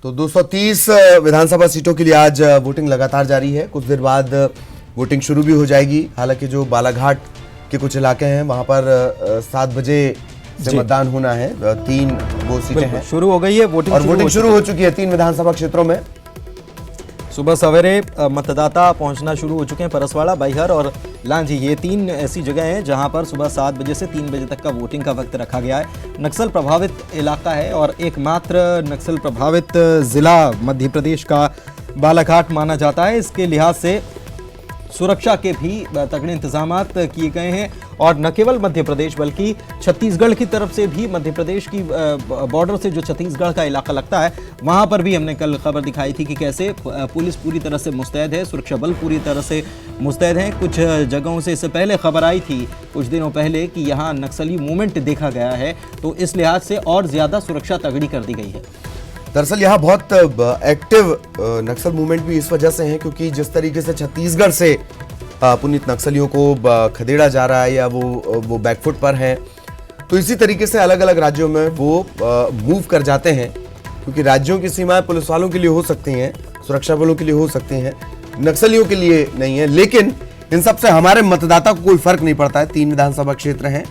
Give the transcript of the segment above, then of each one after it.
तो 230 विधानसभा सीटों के लिए आज वोटिंग लगातार जारी है। कुछ देर बाद वोटिंग शुरू भी हो जाएगी। हालांकि जो बालाघाट के कुछ इलाके हैं वहां पर 7 बजे से मतदान होना है। 3 वो सीटें हैं, शुरू हो गई है वोटिंग, और वोटिंग शुरू हो चुकी है 3 विधानसभा क्षेत्रों में। सुबह सवेरे मतदाता पहुंचना शुरू हो चुके हैं। परसवाड़ा, बैहर और लांजी, ये 3 ऐसी जगह हैं जहां पर सुबह 7 बजे से 3 बजे तक का वोटिंग का वक्त रखा गया है। नक्सल प्रभावित इलाका है और एकमात्र नक्सल प्रभावित जिला मध्य प्रदेश का बालाघाट माना जाता है। इसके लिहाज से सुरक्षा के भी तगड़े इंतजामात किए गए हैं और न केवल मध्य प्रदेश बल्कि छत्तीसगढ़ की तरफ से भी, मध्य प्रदेश की बॉर्डर से जो छत्तीसगढ़ का इलाका लगता है वहां पर भी हमने कल खबर दिखाई थी कि कैसे पुलिस पूरी तरह से मुस्तैद है, सुरक्षा बल पूरी तरह से मुस्तैद हैं। कुछ जगहों से इससे पहले खबर आई थी कुछ दिनों पहले कि यहाँ नक्सली मूवमेंट देखा गया है, तो इस लिहाज से और ज़्यादा सुरक्षा तगड़ी कर दी गई है। दरअसल यहाँ बहुत एक्टिव नक्सल मूवमेंट भी इस वजह से है क्योंकि जिस तरीके से छत्तीसगढ़ से पुनीत नक्सलियों को खदेड़ा जा रहा है या वो बैकफुट पर हैं, तो इसी तरीके से अलग अलग राज्यों में वो मूव कर जाते हैं। क्योंकि राज्यों की सीमाएं पुलिस वालों के लिए हो सकती हैं, सुरक्षा बलों के लिए हो सकती हैं, नक्सलियों के लिए नहीं है। लेकिन इन सब से हमारे मतदाता को कोई फर्क नहीं पड़ता है। 3 विधानसभा क्षेत्र हैं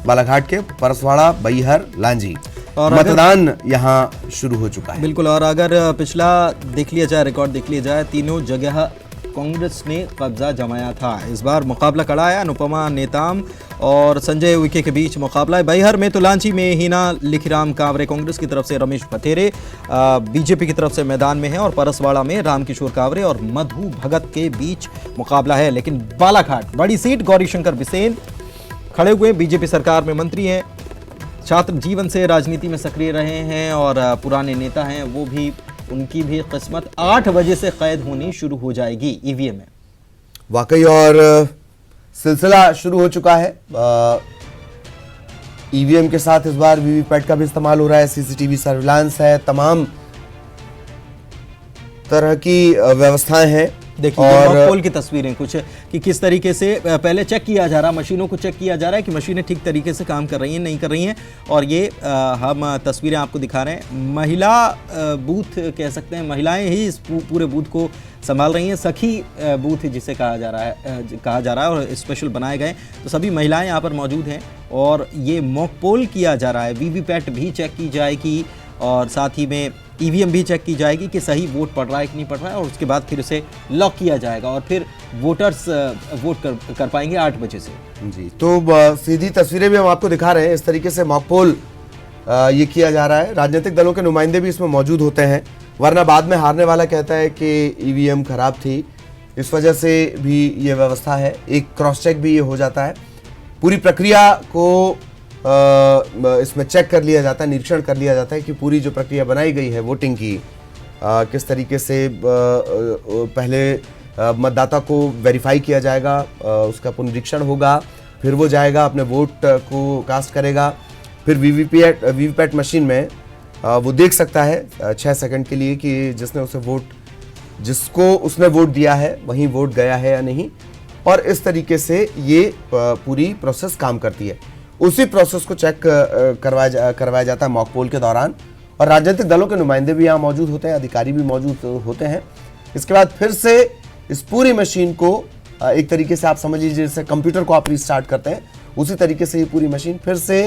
बालाघाट के, परसवाड़ा, बैहर, लांजी, और मतदान यहाँ शुरू हो चुका है। बिल्कुल। और अगर पिछला देख लिया जाए, रिकॉर्ड देख लिया जाए, तीनों जगह कांग्रेस ने कब्जा जमाया था। इस बार मुकाबला कड़ा है। अनुपमा नेताम और संजय उइके के बीच मुकाबला है। बैहर में तो लांची में हिना लिखीराम कांवरे कांग्रेस की तरफ से, रमेश पथेरे बीजेपी की तरफ से मैदान में है, और परसवाड़ा में रामकिशोर कांवरे और मधु भगत के बीच मुकाबला है। लेकिन बालाघाट बड़ी सीट, गौरीशंकर बिसेन खड़े हुए, बीजेपी सरकार में मंत्री हैं, छात्र जीवन से राजनीति में सक्रिय रहे हैं और पुराने नेता हैं। वो भी, उनकी भी किस्मत 8 बजे से कैद होनी शुरू हो जाएगी ईवीएम में। वाकई, और सिलसिला शुरू हो चुका है। ईवीएम के साथ इस बार वीवीपैट का भी इस्तेमाल हो रहा है, सीसीटीवी सर्विलांस है, तमाम तरह की व्यवस्थाएं हैं। देखिए और पोल की तस्वीरें कुछ कि किस तरीके से पहले चेक किया जा रहा है, मशीनों को चेक किया जा रहा है कि मशीनें ठीक तरीके से काम कर रही हैं, नहीं कर रही हैं। और ये हम तस्वीरें आपको दिखा रहे हैं। महिला बूथ कह सकते हैं, महिलाएं ही इस पूरे बूथ को संभाल रही हैं। सखी बूथ जिसे कहा जा रहा है और स्पेशल बनाए गए, तो सभी महिलाएं यहाँ पर मौजूद हैं और ये मॉक पोल किया जा रहा है। वीवीपैट भी चेक की जाएगी और साथ ही में ईवीएम भी चेक की जाएगी कि सही वोट पड़ रहा है कि नहीं पड़ रहा है, और उसके बाद फिर उसे लॉक किया जाएगा और फिर वोटर्स वोट कर पाएंगे 8 बजे से। जी, तो सीधी तस्वीरें भी हम आपको दिखा रहे हैं। इस तरीके से मॉक पोल ये किया जा रहा है। राजनीतिक दलों के नुमाइंदे भी इसमें मौजूद होते हैं, वरना बाद में हारने वाला कहता है कि ईवीएम खराब थी। इस वजह से भी ये व्यवस्था है। एक क्रॉस चेक भी ये हो जाता है। पूरी प्रक्रिया को इसमें चेक कर लिया जाता है, निरीक्षण कर लिया जाता है कि पूरी जो प्रक्रिया बनाई गई है वोटिंग की, किस तरीके से पहले मतदाता को वेरीफाई किया जाएगा, उसका पुनरीक्षण होगा, फिर वो जाएगा अपने वोट को कास्ट करेगा, फिर वीवीपैट मशीन में वो देख सकता है 6 सेकंड के लिए कि जिसको उसने वोट दिया है वहीं वोट गया है या नहीं। और इस तरीके से ये पूरी प्रोसेस काम करती है। उसी प्रोसेस को चेक करवाया जाता है मॉक पोल के दौरान, और राजनीतिक दलों के नुमाइंदे भी यहाँ मौजूद होते हैं, अधिकारी भी मौजूद होते हैं। इसके बाद फिर से इस पूरी मशीन को एक तरीके से आप समझ लीजिए जैसे कंप्यूटर को आप रीस्टार्ट करते हैं, उसी तरीके से ये पूरी मशीन फिर से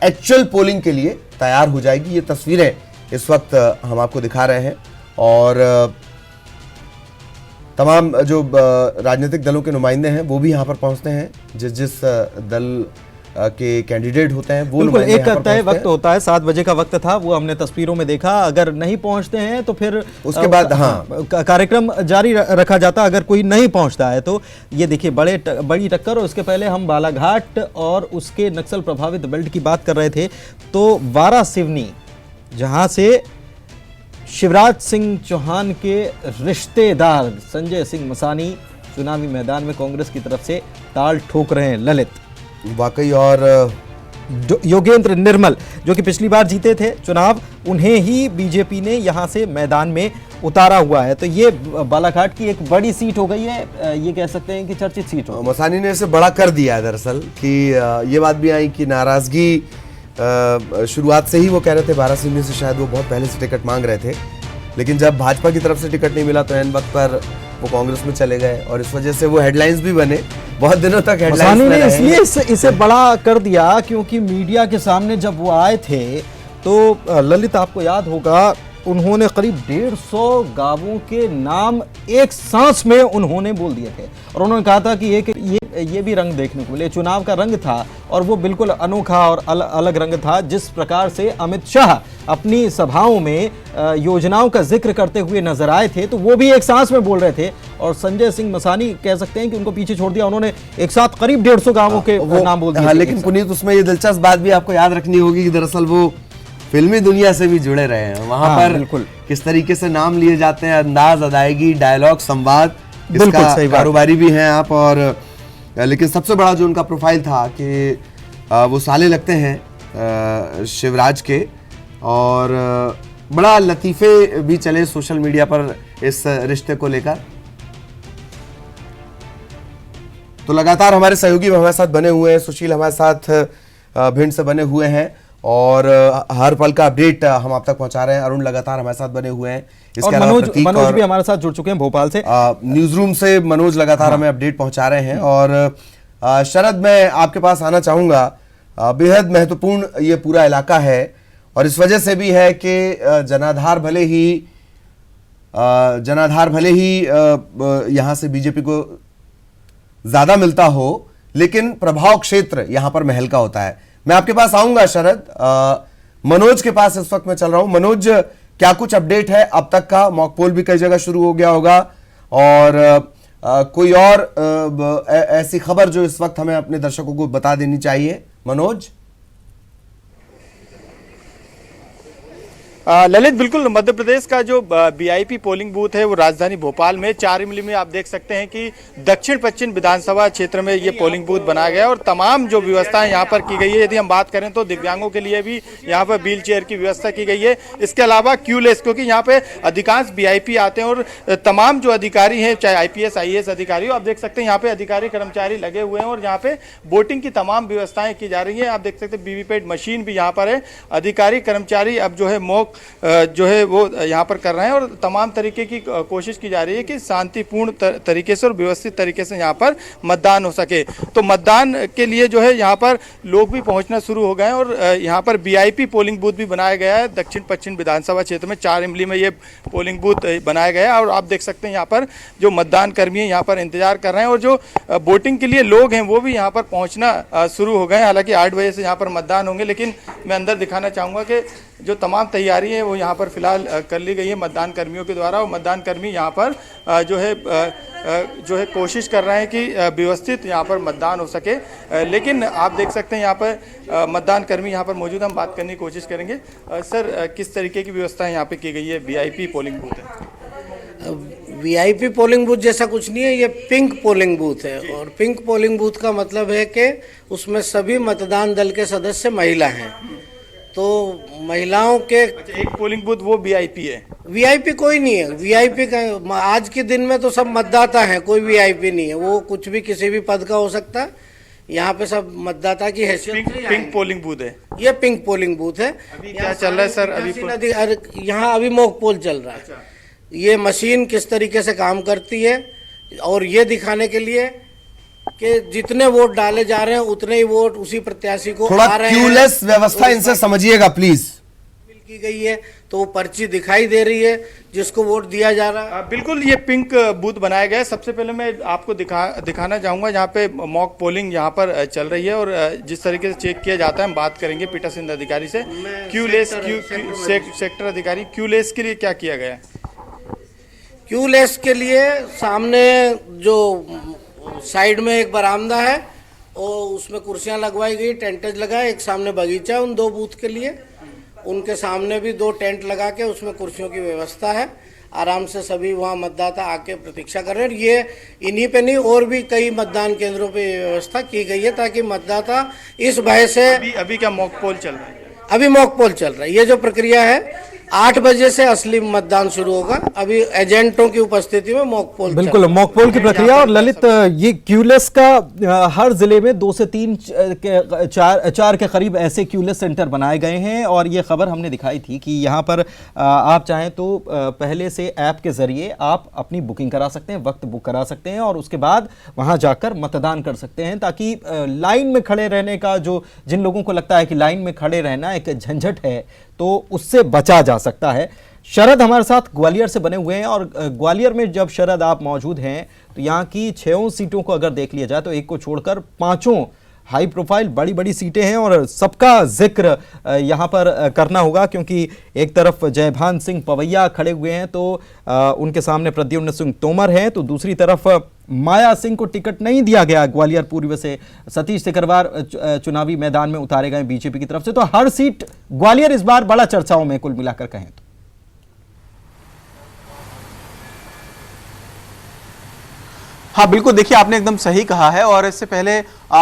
एक्चुअल पोलिंग के लिए तैयार हो जाएगी। ये तस्वीरें इस वक्त हम आपको दिखा रहे हैं और तमाम जो राजनीतिक दलों के नुमाइंदे हैं वो भी यहाँ पर पहुँचते हैं। जिस दल के कैंडिडेट होते हैं वो बिल्कुल एक तय वक्त होता है। 7 बजे का वक्त था, वो हमने तस्वीरों में देखा। अगर नहीं पहुंचते हैं तो फिर उसके बाद कार्यक्रम जारी रखा जाता। अगर कोई नहीं पहुंचता है तो ये देखिए बड़ी टक्कर। और उसके पहले हम बालाघाट और उसके नक्सल प्रभावित बेल्ट की बात कर रहे थे, तो वारा सिवनी जहां से शिवराज सिंह चौहान के रिश्तेदार संजय सिंह मसानी चुनावी मैदान में कांग्रेस की तरफ से ताल ठोक रहे हैं। ललित वाकई, और योगेंद्र निर्मल जो कि पिछली बार जीते थे चुनाव, उन्हें ही बीजेपी ने यहां से मैदान में उतारा हुआ है। तो ये बालाघाट की एक बड़ी सीट हो गई है, ये कह सकते हैं कि चर्चित सीट हो। मसानी ने इसे बड़ा कर दिया है दरअसल कि ये बात भी आई कि नाराजगी शुरुआत से ही वो कह रहे थे वाराणसी से शायद वो बहुत पहले से टिकट मांग रहे थे, लेकिन जब भाजपा की तरफ से टिकट नहीं मिला तो एन वक्त पर वो कांग्रेस में चले गए और इस वजह से वो हेडलाइंस भी बने, बहुत दिनों तक हेडलाइंस में रहे। इसलिए इसे बड़ा कर दिया क्योंकि मीडिया के सामने जब वो आए थे तो ललित आपको याद होगा उन्होंने करीब 150 गांवों के नाम एक सांस में उन्होंने बोल दिए थे और उन्होंने कहा था कि ये भी रंग देखने को मिले। चुनाव का रंग था और वो बिल्कुल अनोखा और अलग रंग था। जिस प्रकार से अमित शाह अपनी सभाओं में योजनाओं का जिक्र करते हुए नजर आए थे तो वो भी एक सांस में बोल रहे थे और संजय सिंह मसानी कह सकते हैं कि उनको पीछे छोड़ दिया, उन्होंने एक साथ करीब 150 गांवों के नाम बोल दिए। लेकिन पुनीत उसमें ये दिलचस्प बात भी आपको याद रखनी होगी कि दरअसल वो फिल्मी दुनिया से भी जुड़े रहे हैं। वहां पर बिल्कुल किस तरीके से नाम लिए जाते हैं, अंदाज, अदायगी, डायलॉग, संवाद, इसका कारोबारी भी हैं आप। और लेकिन सबसे बड़ा जो उनका प्रोफाइल था कि वो साले लगते हैं शिवराज के और बड़ा लतीफे भी चले सोशल मीडिया पर इस रिश्ते को लेकर। तो लगातार हमारे सहयोगी हमारे साथ बने हुए हैं, सुशील हमारे साथ भिंड से बने हुए हैं और हर पल का अपडेट हम आप तक पहुंचा रहे हैं। अरुण लगातार हमारे साथ बने हुए हैं, इसके अलावा मनोज भी हमारे साथ जुड़ चुके हैं भोपाल से। न्यूज रूम से मनोज लगातार हमें अपडेट पहुंचा रहे हैं। और शरद, मैं आपके पास आना चाहूंगा। बेहद महत्वपूर्ण ये पूरा इलाका है और इस वजह से भी है कि जनाधार भले ही यहां से बीजेपी को ज्यादा मिलता हो, लेकिन प्रभाव क्षेत्र यहां पर महल का होता है। मैं आपके पास आऊंगा शरद। मनोज के पास इस वक्त मैं चल रहा हूं। मनोज, क्या कुछ अपडेट है अब तक का? मॉक पोल भी कई जगह शुरू हो गया होगा और कोई और ऐसी खबर जो इस वक्त हमें अपने दर्शकों को बता देनी चाहिए। मनोज। ललित, बिल्कुल मध्य प्रदेश का जो वीआईपी पोलिंग बूथ है वो राजधानी भोपाल में 4 इमली में आप देख सकते हैं कि दक्षिण पश्चिम विधानसभा क्षेत्र में ये पोलिंग बूथ बनाया गया है और तमाम जो व्यवस्थाएं यहाँ पर की गई है। यदि हम बात करें तो दिव्यांगों के लिए भी यहाँ पर व्हील चेयर की व्यवस्था की गई है। इसके अलावा क्यूलेस, क्योंकि यहाँ पे अधिकांश वीआईपी आते हैं और तमाम जो अधिकारी हैं, चाहे आईपीएस आईएएस अधिकारी हो, आप देख सकते हैं यहाँ पे अधिकारी कर्मचारी लगे हुए हैं और यहाँ पे वोटिंग की तमाम व्यवस्थाएं की जा रही है। आप देख सकते हैं वीवीपैट मशीन भी यहाँ पर है। अधिकारी कर्मचारी अब जो है मॉक जो है वो यहाँ पर कर रहे हैं और तमाम तरीके की कोशिश की जा रही है कि शांतिपूर्ण तरीके से और व्यवस्थित तरीके से यहाँ पर मतदान हो सके। तो मतदान के लिए जो है यहाँ पर लोग भी पहुँचना शुरू हो गए हैं और यहाँ पर वीआईपी पोलिंग बूथ भी बनाया गया है। दक्षिण पश्चिम विधानसभा क्षेत्र में 4 इमली में ये पोलिंग बूथ बनाया गया है और आप देख सकते हैं यहाँ पर जो मतदान कर्मी हैं यहाँ पर इंतजार कर रहे हैं और जो वोटिंग के लिए लोग हैं वो भी यहाँ पर पहुँचना शुरू हो गए हैं। हालांकि 8 बजे से यहाँ पर मतदान होंगे, लेकिन मैं अंदर दिखाना चाहूँगा कि जो तमाम तैयारी है वो यहाँ पर फिलहाल कर ली गई है मतदान कर्मियों के द्वारा और मतदान कर्मी यहाँ पर जो है कोशिश कर रहे हैं कि व्यवस्थित यहाँ पर मतदान हो सके। लेकिन आप देख सकते हैं यहाँ पर मतदान कर्मी यहाँ पर मौजूद, हम बात करने की कोशिश करेंगे। सर, किस तरीके की व्यवस्था यहाँ पे की गई है? वीआईपी पोलिंग बूथ है। वीआईपी पोलिंग बूथ जैसा कुछ नहीं है, ये पिंक पोलिंग बूथ है और पिंक पोलिंग बूथ का मतलब है कि उसमें सभी मतदान दल के सदस्य महिला हैं। तो महिलाओं के एक पोलिंग बूथ वो वीआईपी है? वीआईपी कोई नहीं है। वीआईपी का आज के दिन में तो सब मतदाता हैं, कोई वीआईपी नहीं है। वो कुछ भी किसी भी पद का हो सकता है। यहाँ पे सब मतदाता की हैसियत से पिंक पोलिंग बूथ है। ये पिंक पोलिंग बूथ है। अभी क्या चल रहा है सर? अभी यहाँ अभी मॉक पोल चल रहा है। ये मशीन किस तरीके से काम करती है और ये दिखाने के लिए कि जितने वोट डाले जा रहे हैं उतने ही वोट उसी प्रत्याशी को थोड़ा आ रहे हैं। क्यूलेस व्यवस्था इनसे समझिएगा प्लीज। की गई है तो वो पर्ची दिखाई दे रही है जिसको वोट दिया जा रहा है। बिल्कुल, ये पिंक बूथ बनाया गया है। सबसे पहले मैं आपको दिखाना चाहूँगा जहाँ पे मॉक पोलिंग यहाँ पर चल रही है और जिस तरीके से चेक किया जाता है हम बात करेंगे पीठासीन अधिकारी से। क्यूलेस सेक्टर अधिकारी, क्यूलेस के लिए क्या किया गया है? क्यूलेस के लिए सामने जो साइड में एक बरामदा है और उसमें कुर्सियां लगवाई गई, टेंटेज लगा है। एक सामने बगीचा उन 2 बूथ के लिए, उनके सामने भी 2 टेंट लगा के उसमें कुर्सियों की व्यवस्था है। आराम से सभी वहाँ मतदाता आके प्रतीक्षा कर रहे हैं। ये इन्हीं पे नहीं और भी कई मतदान केंद्रों पे व्यवस्था की गई है ताकि मतदाता इस भय से। अभी क्या मॉक पोल चल रहा है? अभी मॉक पोल चल रहा है। ये जो प्रक्रिया है 8 बजे से असली मतदान शुरू होगा। अभी एजेंटों की उपस्थिति में मॉक पोल बिल्कुल मॉक पोल की प्रक्रिया। और ललित, ये क्यूलेस का हर जिले में 2 से 3 चार के करीब ऐसे क्यूलेस सेंटर बनाए गए हैं। और ये खबर हमने दिखाई थी कि यहाँ पर आप चाहें तो पहले से ऐप के जरिए आप अपनी बुकिंग करा सकते हैं, वक्त बुक करा सकते हैं और उसके बाद वहां जाकर मतदान कर सकते हैं, ताकि लाइन में खड़े रहने का, जो जिन लोगों को लगता है कि लाइन में खड़े रहना एक झंझट है, तो उससे बचा जा सकता है। शरद हमारे साथ ग्वालियर से बने हुए हैं और ग्वालियर में जब शरद आप मौजूद हैं तो यहाँ की 6 सीटों को अगर देख लिया जाए तो एक को छोड़कर 5 हाई प्रोफाइल बड़ी बड़ी सीटें हैं और सबका जिक्र यहाँ पर करना होगा, क्योंकि एक तरफ जयभान सिंह पवैया खड़े हुए हैं तो उनके सामने प्रद्युम्न सिंह तोमर हैं, तो दूसरी तरफ माया सिंह को टिकट नहीं दिया गया ग्वालियर पूर्व से, सतीश सिकरवार चुनावी मैदान में उतारे गए बीजेपी की तरफ से। तो हर सीट ग्वालियर इस बार बड़ा चर्चाओं में कुल मिलाकर कहें तो। हाँ बिल्कुल, देखिए आपने एकदम सही कहा है। और इससे पहले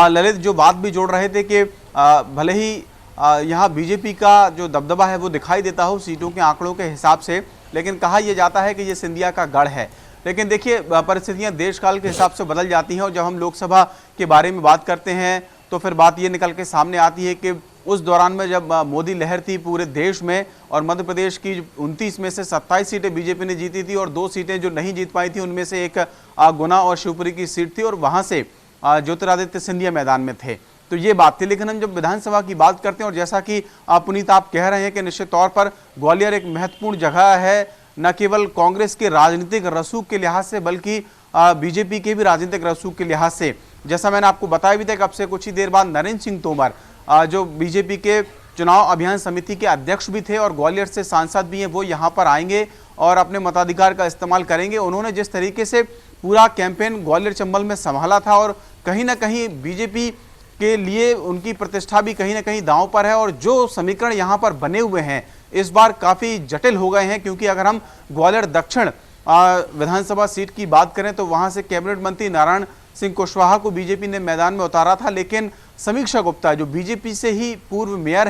ललित जो बात भी जोड़ रहे थे कि भले ही यहाँ बीजेपी का जो दबदबा है वो दिखाई देता हो सीटों के आंकड़ों के हिसाब से, लेकिन कहा यह जाता है कि ये सिंधिया का गढ़ है। लेकिन देखिए परिस्थितियाँ देश काल के हिसाब से बदल जाती हैं और जब हम लोकसभा के बारे में बात करते हैं तो फिर बात ये निकल के सामने आती है कि उस दौरान में जब मोदी लहर थी पूरे देश में और मध्य प्रदेश की 29 में से 27 सीटें बीजेपी ने जीती थी और 2 सीटें जो नहीं जीत पाई थी उनमें से एक गुना और शिवपुरी की सीट थी और वहां से ज्योतिरादित्य सिंधिया मैदान में थे। तो ये बात थी। लेकिन हम जब विधानसभा की बात करते हैं और जैसा कि पुनीत आप कह रहे हैं कि निश्चित तौर पर ग्वालियर एक महत्वपूर्ण जगह है, न केवल कांग्रेस के राजनीतिक रसूख के लिहाज से बल्कि बीजेपी के भी राजनीतिक रसूख के लिहाज से। जैसा मैंने आपको बताया भी था कि अब से कुछ ही देर बाद नरेंद्र सिंह तोमर जो बीजेपी के चुनाव अभियान समिति के अध्यक्ष भी थे और ग्वालियर से सांसद भी हैं, वो यहाँ पर आएंगे और अपने मताधिकार का इस्तेमाल करेंगे। उन्होंने जिस तरीके से पूरा कैंपेन ग्वालियर चंबल में संभाला था और कहीं ना कहीं बीजेपी के लिए उनकी प्रतिष्ठा भी कहीं ना कहीं दांव पर है और जो समीकरण यहाँ पर बने हुए हैं इस बार काफ़ी जटिल हो गए हैं, क्योंकि अगर हम ग्वालियर दक्षिण विधानसभा सीट की बात करें तो वहाँ से कैबिनेट मंत्री नारायण सिंह कुशवाहा को बीजेपी ने मैदान में उतारा था, लेकिन समीक्षा गुप्ता जो बीजेपी से ही पूर्व मेयर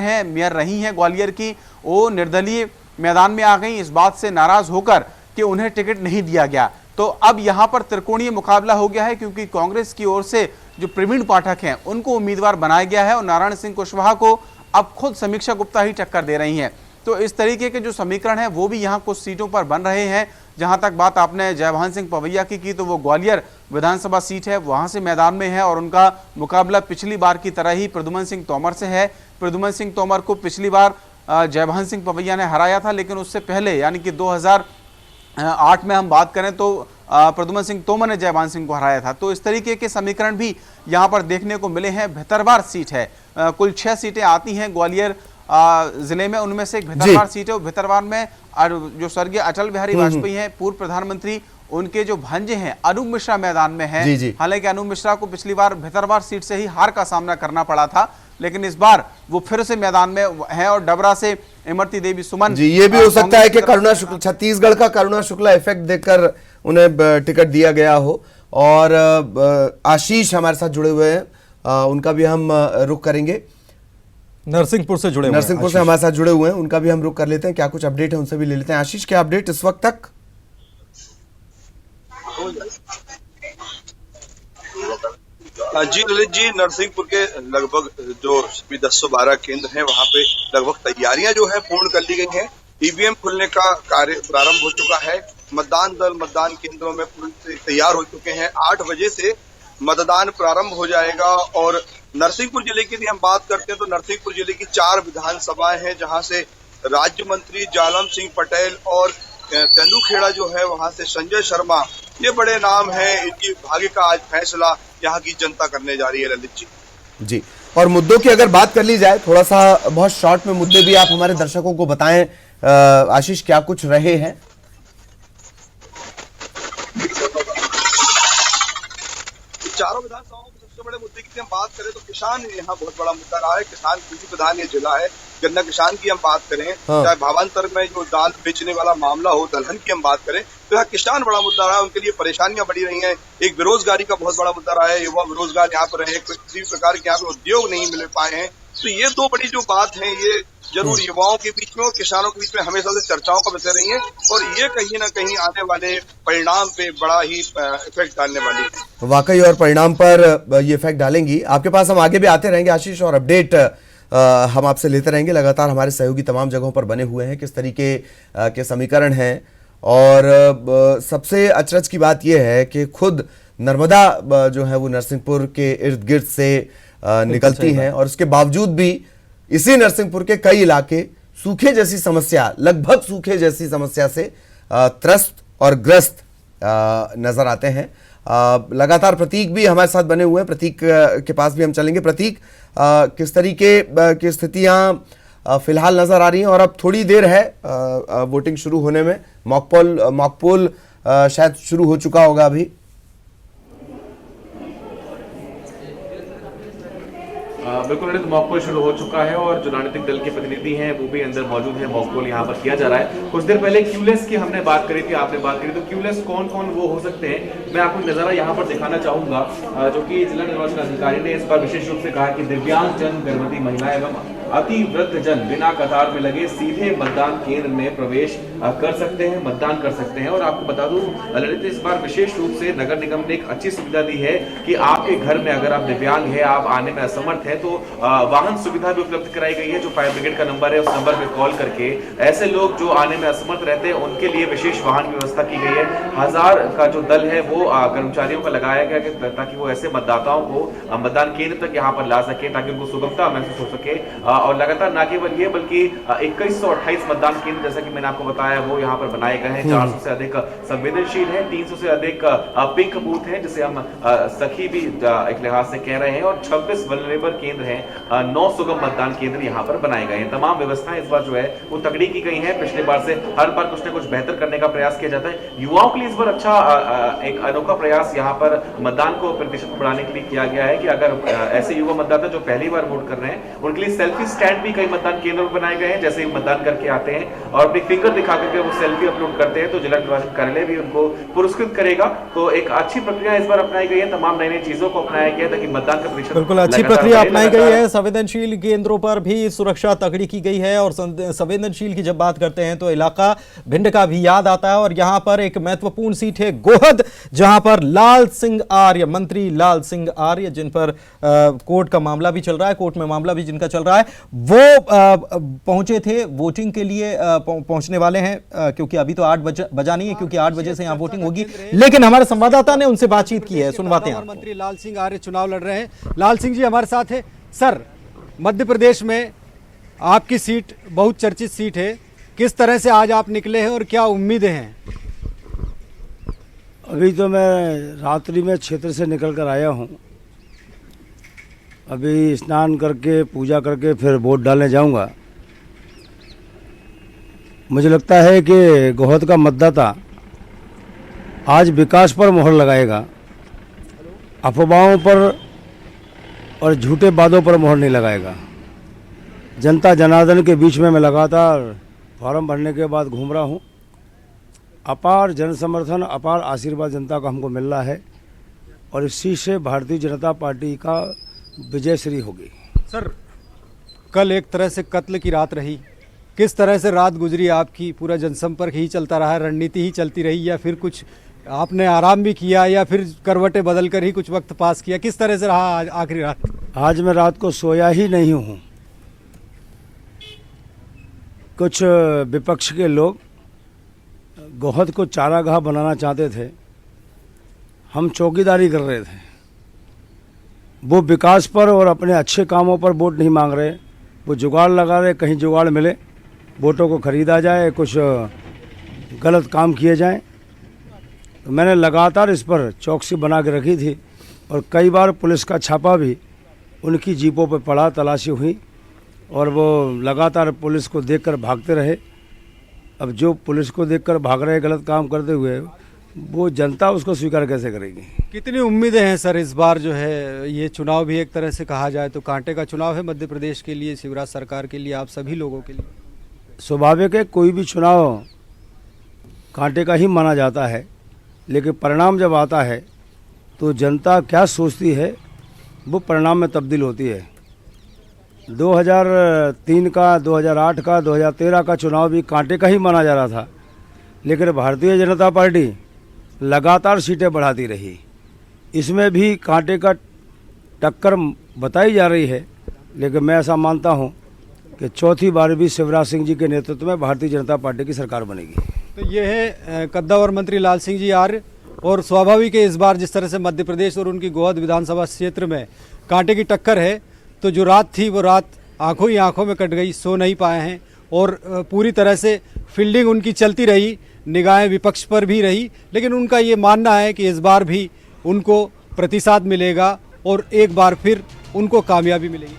रही हैं ग्वालियर की, वो निर्दलीय मैदान में आ गई इस बात से नाराज होकर कि उन्हें टिकट नहीं दिया गया। तो अब यहाँ पर त्रिकोणीय मुकाबला हो गया है, क्योंकि कांग्रेस की ओर से जो प्रवीण पाठक हैं उनको उम्मीदवार बनाया गया है और नारायण सिंह कुशवाहा को अब खुद समीक्षा गुप्ता ही टक्कर दे रही हैं। तो इस तरीके के जो समीकरण है वो भी यहाँ कुछ सीटों पर बन रहे हैं। जहां तक बात आपने जयभान सिंह पवैया की तो वो ग्वालियर विधानसभा सीट है, वहां से मैदान में है और उनका मुकाबला पिछली बार की तरह ही प्रद्युम्न सिंह तोमर से है। प्रद्युम्न सिंह तोमर को पिछली बार जयभान सिंह पवैया ने हराया था, लेकिन उससे पहले यानी कि 2008 में हम बात करें तो प्रद्युम्न सिंह तोमर ने जयभान सिंह को हराया था। तो इस तरीके के समीकरण भी यहाँ पर देखने को मिले हैं। भितरवार सीट है, कुल 6 सीटें आती हैं ग्वालियर जिले में, उनमें से एक भितरवार सीट है। भितरवार में जो स्वर्गीय अटल बिहारी वाजपेयी हैं पूर्व प्रधानमंत्री, उनके जो भांजे हैं अनूप मिश्रा मैदान में हैं। हालांकि अनूप मिश्रा को पिछली बार भितरवार सीट से ही हार का सामना करना पड़ा था, लेकिन इस बार वो फिर से मैदान में हैं और डबरा से इमरती देवी सुमन जी। ये भी हो सकता है कि करुणा शुक्ला, छत्तीसगढ़ का करुणा शुक्ला इफेक्ट देखकर उन्हें टिकट दिया गया हो। और आशीष हमारे साथ जुड़े हुए हैं, उनका भी हम रुख करेंगे। नरसिंहपुर से जुड़े, नरसिंहपुर से हमारे साथ जुड़े हुए हैं, उनका भी हम रुख कर लेते हैं। क्या कुछ अपडेट है उनसे भी ले लेते हैं। आशीष, क्या अपडेट इस वक्त तक? जी ललित जी, नरसिंहपुर के लगभग जो 1012 केंद्र हैं वहां पे लगभग तैयारियां जो है पूर्ण कर ली गई हैं। ईवीएम खुलने का कार्य प्रारंभ हो चुका है। मतदान दल मतदान केंद्रों में पूरी तैयार हो चुके हैं। 8 बजे से मतदान प्रारंभ हो जाएगा। और नरसिंहपुर जिले की भी हम बात करते हैं तो नरसिंहपुर जिले की 4 विधानसभाएं हैं, जहां से राज्य मंत्री जालम सिंह पटेल और तेंदुखेड़ा जो है वहां से संजय शर्मा, ये बड़े नाम हैं। इनकी भाग्य का आज फैसला यहाँ की जनता करने जा रही है ललित जी। जी, और मुद्दों की अगर बात कर ली जाए, थोड़ा सा बहुत शॉर्ट में मुद्दे भी आप हमारे दर्शकों को बताएं। आशीष, क्या कुछ रहे हैं? चारों विधानसभाओं के सबसे बड़े मुद्दे की हम बात करें तो किसान यहाँ बहुत बड़ा मुद्दा रहा है। किसान कृषि प्रधान ये जिला है। गन्ना किसान की हम बात करें, चाहे भावांतर में जो दाल बेचने वाला मामला हो, दलहन की हम बात करें, तो यहाँ किसान बड़ा मुद्दा रहा है। उनके लिए परेशानियां बढ़ी रही हैं। एक बेरोजगारी का बहुत बड़ा मुद्दा रहा है। युवा बेरोजगार यहाँ पर रहे, किसी प्रकार के यहाँ पे उद्योग नहीं मिल पाए हैं। तो ये दो बड़ी जो बात है ये जरूर युवाओं के बीच में और किसानों के बीच में हमेशा से चर्चाओं का विषय रही है और ये कहीं ना कहीं आने वाले परिणाम पे बड़ा ही इफेक्ट डालने वाली है। वाकई और परिणाम पर ये इफेक्ट डालेंगी। आपके पास हम आगे भी आते रहेंगे आशीष, और अपडेट हम आपसे लेते रहेंगे। लगातार हमारे सहयोगी तमाम जगहों पर बने हुए हैं, किस तरीके के समीकरण हैं। और सबसे अचरज की बात यह है कि खुद नर्मदा जो है वो नरसिंहपुर के इर्द गिर्द से निकलती हैं, और उसके बावजूद भी इसी नरसिंहपुर के कई इलाके सूखे जैसी समस्या, लगभग सूखे जैसी समस्या से त्रस्त और ग्रस्त नजर आते हैं। लगातार प्रतीक भी हमारे साथ बने हुए हैं, प्रतीक के पास भी हम चलेंगे। प्रतीक, किस तरीके की स्थितियां फिलहाल नजर आ रही हैं, और अब थोड़ी देर है वोटिंग शुरू होने में, मॉकपोल शायद शुरू हो चुका होगा अभी। बिल्कुल ललित, मॉकपोल शुरू हो चुका है और जो राजनीतिक दल के प्रतिनिधि हैं वो भी अंदर मौजूद हैं। मॉकपोल यहाँ पर किया जा रहा है। कुछ देर पहले क्यूलेस की हमने बात करी थी, आपने बात करी, तो क्यूलेस कौन कौन वो हो सकते हैं, मैं आपको नजारा यहाँ पर दिखाना चाहूंगा, जो कि जिला निर्वाचन अधिकारी ने इस पर विशेष रूप से कहा कि दिव्यांग जन, गर्भवती महिला एवं अति वृद्ध जन बिना कतार में लगे सीधे मतदान केंद्र में प्रवेश कर सकते हैं, मतदान कर सकते हैं। और आपको बता दूं ललित, इस बार विशेष रूप से नगर निगम ने एक अच्छी सुविधा दी है कि आपके घर में अगर आप दिव्यांग है, आप आने में असमर्थ है, तो वाहन सुविधा भी उपलब्ध कराई गई है। जो फायर ब्रिगेड का नंबर है उस नंबर पे कॉल करके ऐसे लोग जो आने में असमर्थ रहते हैं उनके लिए विशेष वाहन की व्यवस्था की गई है। 1000 का जो दल है वो कर्मचारियों का लगाया गया ताकि वो ऐसे मतदाताओं को मतदान केंद्र तक यहाँ पर ला सके, ताकि उनको सुगमता महसूस हो सके। और लगातार ना केवल ये बल्कि 2128 मतदान केंद्र जैसा कि मैंने आपको बताया वो यहाँ पर बनाए गए हैं। 400 से अधिक संवेदनशील है, 300 से अधिक पिंक बूथ है जिसे हम सखी भी एक लिहाज से कह रहे हैं, और 26 वल्नरेबल केंद्र हैं, 9 सुगम मतदान केंद्र यहाँ पर बनाए गए हैं। तमाम व्यवस्थाएं इस बार जो है वो तगड़ी की गई हैं। पिछले बार से हर बार कुछ न कुछ बेहतर करने का प्रयास किया जाता है। युवाओं के लिए इस बार अच्छा एक अनोखा प्रयास यहाँ पर मतदान को प्रतिशत बढ़ाने के लिए किया गया है कि अगर ऐसे युवा मतदाता जो पहली बार वोट कर रहे हैं उनके लिए सेल्फी स्टैंड भी कई मतदान केंद्रों पर बनाए गए हैं। जैसे ही मतदान करके आते हैं और अपनी फिंगर दिखा करके वो सेल्फी अपलोड करते हैं तो जिला निर्वाचन कार्यालय भी उनको पुरस्कृत करेगा। तो एक अच्छी प्रक्रिया इस बार अपनाई गई है, तमाम नई नई चीजों को अपनाया गया ताकि मतदान का प्रतिशत बिल्कुल अच्छी प्रक्रिया अपनाई गई है। संवेदनशील केंद्रों पर भी सुरक्षा तगड़ी की गई है, और संवेदनशील की जब बात करते हैं तो इलाका भिंड का भी याद आता है। और यहां पर एक महत्वपूर्ण सीट है गोहद, जहां पर लाल सिंह आर्य, मंत्री लाल सिंह आर्य, जिन पर कोर्ट का मामला भी चल रहा है, कोर्ट में मामला भी जिनका चल रहा है, वो पहुंचे थे वोटिंग के लिए, पहुंचने वाले हैं, क्योंकि अभी तो 8 बजा नहीं है, क्योंकि 8 बजे से यहां वोटिंग होगी। लेकिन हमारे संवाददाता ने उनसे बातचीत की है, सुनवाते हैं। मंत्री लाल सिंह आर्य चुनाव लड़ रहे हैं। लाल सिंह जी हमारे साथ है। सर, मध्य प्रदेश में आपकी सीट बहुत चर्चित सीट है, किस तरह से आज आप निकले हैं और क्या उम्मीदें हैं? अभी तो मैं रात्रि में क्षेत्र से निकल कर आया हूँ। अभी स्नान करके पूजा करके फिर वोट डालने जाऊंगा। मुझे लगता है कि गोहद का मतदाता आज विकास पर मोहर लगाएगा, अफवाहों पर और झूठे वादों पर मोहर नहीं लगाएगा। जनता जनार्दन के बीच में मैं लगातार फॉर्म भरने के बाद घूम रहा हूँ। अपार जन समर्थन, अपार आशीर्वाद जनता का हमको मिल रहा है, और इसी से भारतीय जनता पार्टी का विजय श्री होगी। सर, कल एक तरह से कत्ल की रात रही, किस तरह से रात गुजरी आपकी? पूरा जनसंपर्क ही चलता रहा, रणनीति ही चलती रही, या फिर कुछ आपने आराम भी किया, या फिर करवटें बदल कर ही कुछ वक्त पास किया? किस तरह से रहा आखिरी रात? आज मैं रात को सोया ही नहीं हूँ। कुछ विपक्ष के लोग गोहद को चारागाह बनाना चाहते थे, हम चौकीदारी कर रहे थे। वो विकास पर और अपने अच्छे कामों पर वोट नहीं मांग रहे, वो जुगाड़ लगा रहे, कहीं जुगाड़ मिले वोटों को खरीदा जाए, कुछ गलत काम किए जाएं। तो मैंने लगातार इस पर चौकसी बना के रखी थी, और कई बार पुलिस का छापा भी उनकी जीपों पर पड़ा, तलाशी हुई, और वो लगातार पुलिस को देखकर भागते रहे। अब जो पुलिस को देखकर भाग रहे गलत काम करते हुए, वो जनता उसको स्वीकार कैसे करेगी? कितनी उम्मीदें हैं सर इस बार? जो है ये चुनाव भी एक तरह से कहा जाए तो कांटे का चुनाव है मध्य प्रदेश के लिए, शिवराज सरकार के लिए, आप सभी लोगों के लिए। स्वाभाविक है, कोई भी चुनाव कांटे का ही माना जाता है, लेकिन परिणाम जब आता है तो जनता क्या सोचती है वो परिणाम में तब्दील होती है। 2003 का, 2008 का, 2013 का चुनाव भी कांटे का ही माना जा रहा था, लेकिन भारतीय जनता पार्टी लगातार सीटें बढ़ाती रही। इसमें भी कांटे का टक्कर बताई जा रही है, लेकिन मैं ऐसा मानता हूं कि चौथी बार भी शिवराज सिंह जी के नेतृत्व में भारतीय जनता पार्टी की सरकार बनेगी। तो ये है कद्दावर मंत्री लाल सिंह जी आर्य, और स्वाभाविक है इस बार जिस तरह से मध्य प्रदेश और उनकी गोहद विधानसभा क्षेत्र में कांटे की टक्कर है, तो जो रात थी वो रात आंखों ही आंखों में कट गई, सो नहीं पाए हैं और पूरी तरह से फील्डिंग उनकी चलती रही, निगाहें विपक्ष पर भी रही, लेकिन उनका ये मानना है कि इस बार भी उनको प्रतिसाद मिलेगा और एक बार फिर उनको कामयाबी मिलेगी।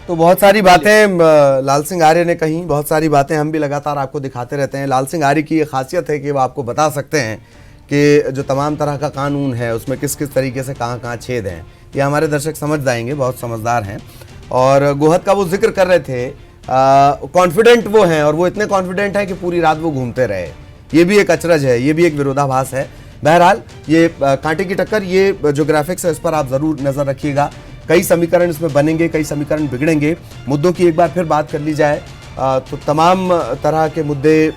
तो बहुत सारी बातें लाल सिंह आर्य ने कही, बहुत सारी बातें हम भी लगातार आपको दिखाते रहते हैं। लाल सिंह आर्य की ये खासियत है कि वो आपको बता सकते हैं कि जो तमाम तरह का कानून है उसमें किस किस तरीके से कहाँ कहाँ छेद हैं, ये हमारे दर्शक समझ जाएंगे, बहुत समझदार हैं। और गोहद का वो जिक्र कर रहे थे, कॉन्फिडेंट वो हैं और वो इतने कॉन्फिडेंट हैं कि पूरी रात वो घूमते रहे। ये भी एक अचरज है, ये भी एक विरोधाभास है। बहरहाल ये कांटे की टक्कर, ये जो ग्राफिक्स है इस पर आप जरूर नजर रखिएगा। कई समीकरण इसमें बनेंगे, कई समीकरण बिगड़ेंगे। मुद्दों की एक बार फिर बात कर ली जाए तो तमाम तरह के मुद्दे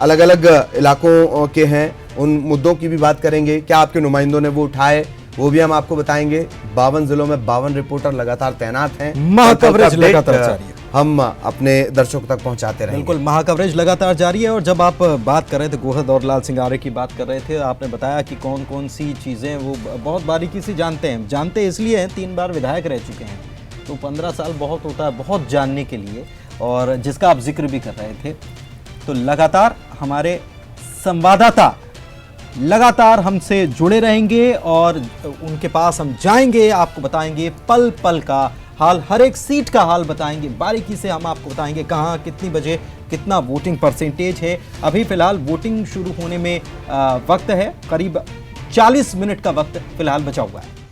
अलग अलग इलाकों के हैं, उन मुद्दों की भी बात करेंगे। क्या आपके नुमाइंदों ने वो उठाए वो भी हम आपको बताएंगे। 52 जिलों में 52 रिपोर्टर लगातार तैनात हैं। महाकवरेज लगातार जारी है, हम अपने दर्शकों तक पहुंचाते रहेंगे। बिल्कुल, महाकवरेज लगातार जारी है। और जब आप बात कर रहे थे गोहद और लाल सिंह आर्य की बात कर रहे थे, आपने बताया कि कौन कौन सी चीज़ें वो बहुत बारीकी से जानते इसलिए हैं, 3 बार विधायक रह चुके हैं, तो 15 साल बहुत होता है बहुत जानने के लिए, और जिसका आप जिक्र भी कर रहे थे। तो लगातार हमारे संवाददाता लगातार हमसे जुड़े रहेंगे और उनके पास हम जाएंगे, आपको बताएंगे पल पल का हाल, हर एक सीट का हाल बताएंगे, बारीकी से हम आपको बताएंगे कहाँ कितनी बजे कितना वोटिंग परसेंटेज है। अभी फिलहाल वोटिंग शुरू होने में वक्त है, करीब 40 मिनट का वक्त फिलहाल बचा हुआ है।